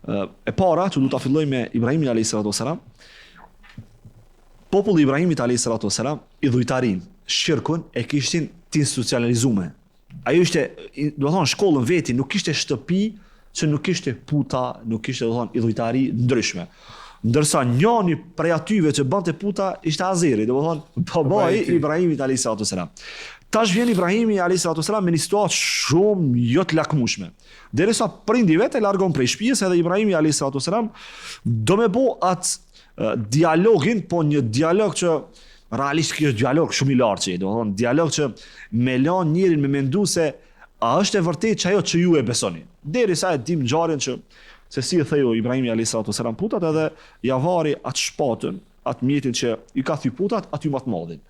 E para që du ta filloj me Ibrahimin alayhis salatu wassalam. Populli i Ibrahimit alayhis salatu wassalam, idhujtarin, shirkun e kishin institucionalizuar. Ajo ishte, do të thonë, shkollën veti, nuk kishte shtëpi që nuk kishte puta, nuk kishte, do të thonë, idhujtari ndryshme. Ndërsa njëri prej atyve që bante puta ishte Azeri, do të thonë, babai i Ibrahimit alayhis salatu wassalam. Tash vjen Ibrahimi alayhis salatu wassalam me një situatë shumë jo të lakmueshme. Derisa prindi vetë e largon prej shtëpisë, edhe Ibrahimi alayhis salatu wassalam do me bo atë dialogin, po një dialog që realisht kjo është dialog shumë i lartë, do të thonë dialog që me lan njërin me mendu se a është e vërtetë që ajo që ju e besoni. Derisa e dim ngjarjen që se si e theu Ibrahimi alayhis salatu wassalam putat edhe ja vari atë shpatën, atë mjetin që i ka thy putat aty më të madhin.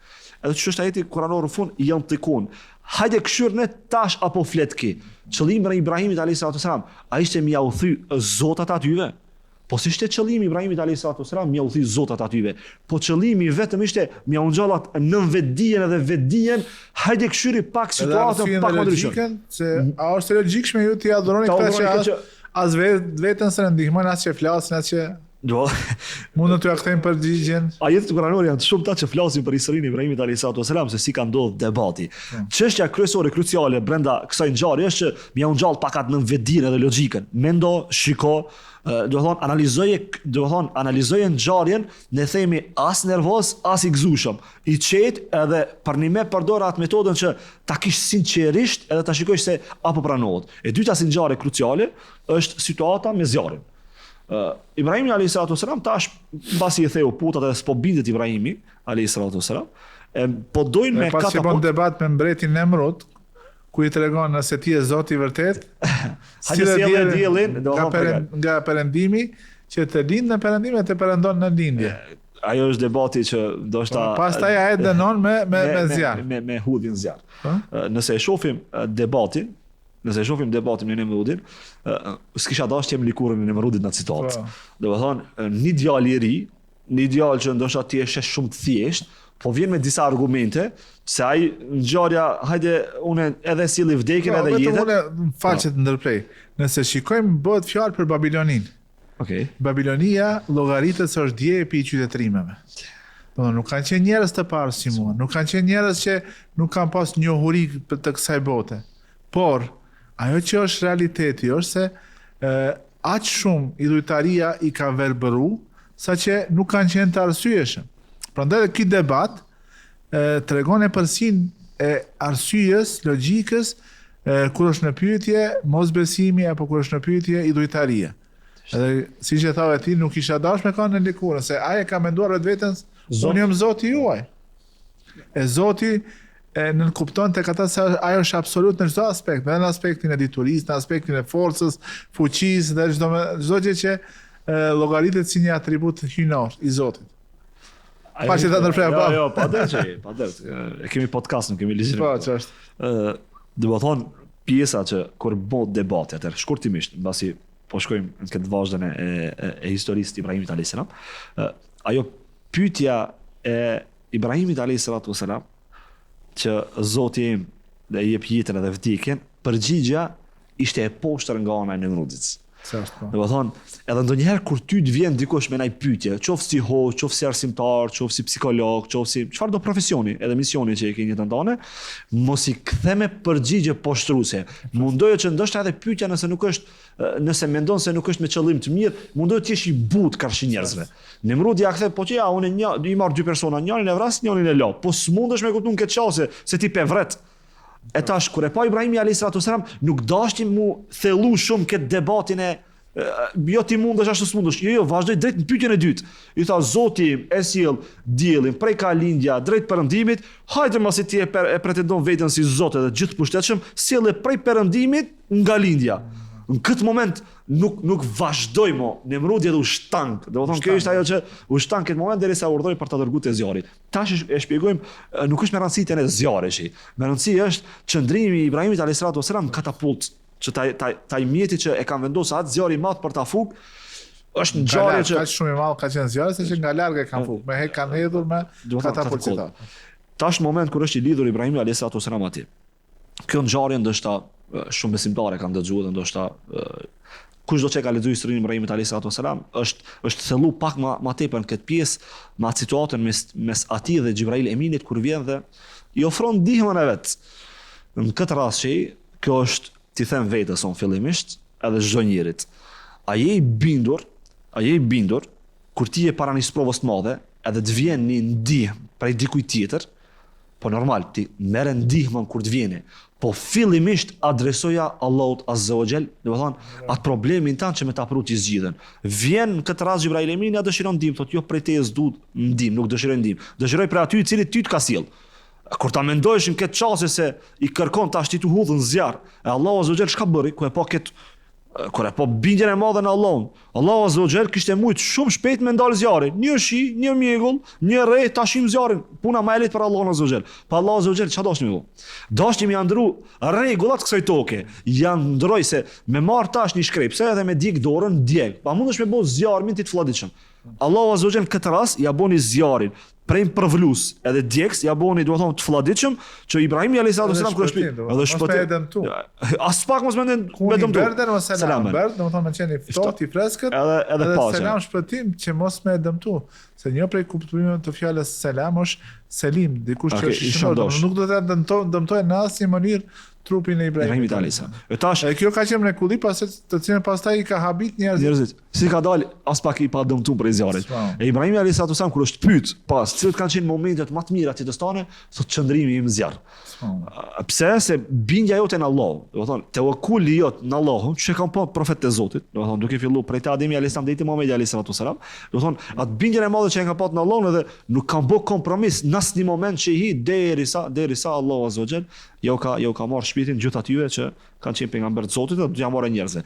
Edhe që është ajeti kuranor në fund janë të kun. Hajde këshyrne tash apo fletki. Qëllimi i Ibrahimit alayhis salatu wassalam, a ishte mi au thy zotat atyve? Po si ishte qëllimi i Ibrahimit alayhis salatu wassalam mi au thy zotat atyve? Po qëllimi vetëm ishte mi au ngjallat nën vetdijen edhe vetdijen, hajde këshyri pak situatën pak më ndryshme. Se a është logjikshme ju t'i adhuroni këta që as vetën se ndihmojnë as që flasin as që mund të ja kthejmë përgjigjen. Ajetet kuranore janë shumë ta që flasin për historinë e Ibrahimit alayhis salatu wassalam se si ka ndodhur debati. Çështja kryesore cruciale brenda kësaj ngjarje është që më janë ngjall pakat në vetdijen edhe logjikën. Mendo, shiko, do të thonë analizoje ngjarjen, ne themi as nervoz, as i gëzueshëm, i qetë edhe për një me përdor atë metodën që ta kish sinqerisht edhe ta shikosh se apo pranohet. E dyta si ngjarje cruciale është situata me zjarrin. Ibrahimi alayhis salatu wassalam tash mbasi i theu putat edhe s'po bindet Ibrahimi alayhis salatu wassalam, po dojnë me katapult. Pasi bon debat me mbretin Nemrut, ku i tregon nëse ti je Zoti i vërtet, si dhe diellin, nga perëndimi që të lind në perëndim e të perëndon në lindje. Ajo është debati që ndoshta pastaj ai dënon me zjarr. Me hudhin zjarr. Nëse e shohim debatin në Nemrudin, s'kisha dashur të jem likurën e Nemrudit në citat. Do të thonë, një djalë i ri, një djalë që ndoshta ti e sheh shumë të thjesht, po vjen me disa argumente se ai ngjarja, hajde unë edhe silli vdekjen edhe jetën. Unë faqe të ndërprej. Nëse shikojmë bëhet fjalë për Babilonin. Okej. Babilonia llogaritet se është djepi i qytetërimeve. Do nuk kanë qenë njerëz të parësimuar, nuk kanë qenë njerëz që nuk kanë pas njohuri të kësaj bote. Por ajo që është realiteti është se aq shumë idhujtaria i ka verbëru saqë nuk kanë qenë të arsyeshëm. Prandaj ky debat tregon e përsin e arsyes, logjikës, kur është në pyetje mosbesimi apo kur është në pyetje idhujtaria. Edhe siç e thave ti, nuk isha dash me kanë në likurën se ai e ka menduar vetveten unë jam Zoti juaj. E Zoti në kupton tek ata se ajo është absolut në çdo aspekt, edhe në aspektin e diturisë, në aspektin e forcës, fuqisë dhe çdo gjë që llogaritet si një atribut hyjnor i Zotit. Paqë ta ndërprej apo? Jo, padert. E kemi podcast, nuk kemi ligjin. Po, ç'është. Do të thonë pjesa që kur bëhet debati atë shkurtimisht, mbasi po shkojmë në këtë vazhdën e historisë të Ibrahimit alayhis salam, ajo pyetja e Ibrahimit alayhis salam që Zoti im dhe i jep jetën edhe vdekjen, përgjigja ishte e poshtër nga ana e Nemrudit. Do të thonë, edhe ndonjëherë kur ty të vjen dikush me një pyetje, qoftë si hoç, qoftë si arsimtar, qoftë si psikolog, qoftë si çfarë do profesioni, edhe misioni që e ke në jetën tënde, mos i kthe me përgjigje poshtruese. Mundoje që ndoshta edhe pyetja nëse mendon se nuk është me qëllim të mirë, mundoje të jesh i butë karshi njerëzve. Nemrudi ja kthe, po që ja unë i marr dy persona, njërin e vras, njërin e la. Po s'mundesh me kuptuar këtë çështje se ti pe vret. E tash kur e pa Ibrahimi alayhis salam nuk dashti mu thellu shumë këtë debatin e jo ti mundesh ashtu s'mundesh. Jo, vazhdoi drejt në pyetjen e dytë. I tha Zoti e sjell diellin prej ka lindja drejt perëndimit, hajde mos i ti e pretendon veten si Zot edhe gjithë pushtetshëm, sjellë prej perëndimit nga lindja. Në këtë moment nuk vazhdoi më Nemrudi edhe u shtank. Do të thonë kjo ishte ajo që u shtank këtë moment derisa urdhoi për ta dërguar te zjarri. Tash e shpjegojmë, nuk është me rëndësinë e zjarrit. Me rëndësi është çndrimi i Ibrahimit alayhis salam katapult, që taj mjeti që e kanë vendosur atë zjarri i madh për ta fug, është ngjarje që ka shumë i madh ka qenë zjarri se që nga larg e kanë fug. Me he kanë hedhur me katapulta. Tash në moment kur është i lidhur Ibrahimi alayhis salam aty. Kjo ngjarje ndoshta shumë besimtare kanë dëgjuar, ndoshta kushdo që ka lexuar historinë e Ibrahimit alayhis salam është thellu pak ma tepër në këtë pjesë, ma situatën mes atij dhe Xhibrail Eminit kur vjen dhe i ofron ndihmën e vet. Në këtë rast që kjo është, ti them vetes on fillimisht, edhe çdo njerit. A je i bindur kur ti je para një provës të madhe, edhe të vjen një ndihmë prej dikujt tjetër, po normal ti merr ndihmën kur të vjen, po fillimisht adresoja Allahut Azza wa Jall, do të thonë atë problemin tanë që me ta pru t'i zgjidhen. Vjen në këtë rast Xhibrail Emini, ja dëshiron ndihmë, thotë jo prej teje s'du ndihmë, nuk dëshiroj ndihmë. Dëshiroj prej aty i cili ty të ka sjell. Kur ta mendojsh në këtë çështje se i kërkon tash ti tu hudhën zjarr, e Allahu Azza wa Jall çka bëri, kur e po bindjen e madhe në Allahun. Allahu Azza wa Jall kishte mujt shumë shpejt me ndal zjarrin. Një shi, një mjegull, një rre tashim zjarrin. Puna më e lehtë për Allahun Azza wa Jall. Pa Allahu Azza wa Jall çfarë dashni ju? Dashni më ndru rregullat kësaj toke. Janë ndroj se me marr tash një shkrepse edhe me dik dorën djeg. Pa mundesh me bë zjarmin ti të flladitshëm. Allahu Azza wa Jall këtë rast ja boni zjarrin prej përvlus edhe djeks ja boni do të thonë të flladitshëm që Ibrahimi alayhis salam kur është edhe shpëtim. As pak mos mendon me dëmtu. Berder ose selam. Berder do të thonë qenë ftohtë i freskët. Edhe paqe. Selam shpëtim që mos më dëmtu. Se një prej kuptimeve të fjalës selam është selim, dikush që është shëndosh. Nuk do të dëmtojë në asnjë mënyrë trupin e Ibrahimit alayhis salam. E kjo ka qenë mrekulli pasi të cilën pastaj i ka habit njerëzit. Si ka dalë as pak i pa dëmtuar prej zjarrit. E Ibrahimi alayhis salam kur është pyet pas cilët kanë qenë momentet më të mira të jetës tone, sot çndrimi im zjarr. Pse? Se bindja jote në Allah, do të thonë tevakuli jot në Allahun, që kanë pa profetë e Zotit, do të thonë duke filluar prej Ademi alayhis salam deri Muhamedi alayhis salam, do të thonë atë bindjen e madhe që kanë pasur në Allahun edhe nuk kanë bë kompromis në asnjë moment që i hi derisa Allahu Azza wa Jall jo ka marrë shpirtin gjithë atyre që kanë qenë pejgamberët e Zotit dhe do t'ja marrë njerëzve.